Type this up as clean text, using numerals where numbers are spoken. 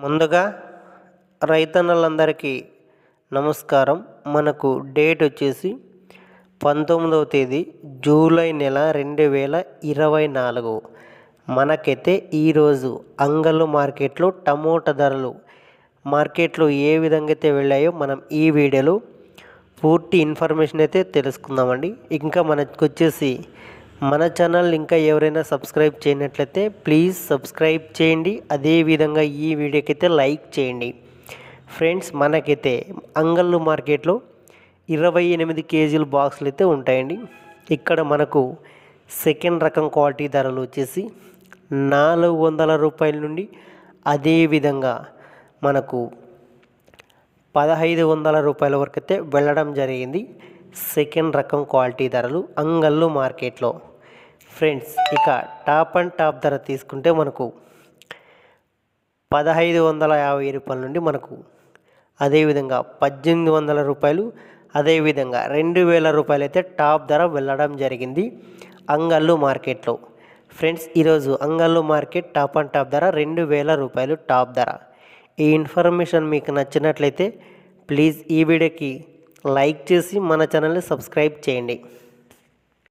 ముందుగా రైతన్నలందరికీ నమస్కారం. మనకు డేట్ వచ్చేసి 19వ తేదీ జూలై నెల 2024. మనకైతే ఈరోజు అంగళ్ళు మార్కెట్లో టమోటా ధరలు మార్కెట్లో ఏ విధంగా అయితే వెళ్ళాయో మనం ఈ వీడియోలో పూర్తి ఇన్ఫర్మేషన్ అయితే తెలుసుకుందామండి. ఇంకా మనకు వచ్చేసి మన ఛానల్ ఇంకా ఎవరైనా సబ్స్క్రైబ్ చేయనట్లయితే ప్లీజ్ సబ్స్క్రైబ్ చేయండి. అదేవిధంగా ఈ వీడియోకి అయితే లైక్ చేయండి. ఫ్రెండ్స్, మనకైతే అంగళ్ళు మార్కెట్లో 28 కేజీల బాక్సులు అయితే ఉంటాయండి. ఇక్కడ మనకు సెకండ్ రకం క్వాలిటీ ధరలు వచ్చేసి 400 రూపాయల నుండి అదేవిధంగా మనకు 1500 రూపాయల వరకు అయితే వెళ్ళడం జరిగింది. సెకండ్ రకం క్వాలిటీ ధరలు అంగళ్ళు మార్కెట్లో. ఫ్రెండ్స్, ఇక టాప్ అండ్ టాప్ ధర తీసుకుంటే మనకు 1550 రూపాయల నుండి మనకు అదేవిధంగా 1800 రూపాయలు, అదేవిధంగా 2000 రూపాయలు అయితే టాప్ ధర వెళ్ళడం జరిగింది అంగళ్ళు మార్కెట్లో. ఫ్రెండ్స్, ఈరోజు అంగళ్ళు మార్కెట్ టాప్ అండ్ టాప్ ధర 2000 రూపాయలు టాప్ ధర. ఈ ఇన్ఫర్మేషన్ మీకు నచ్చినట్లయితే ప్లీజ్ ఈ వీడియోకి లైక్ చేసి మన ఛానల్ని సబ్స్క్రైబ్ చేయండి.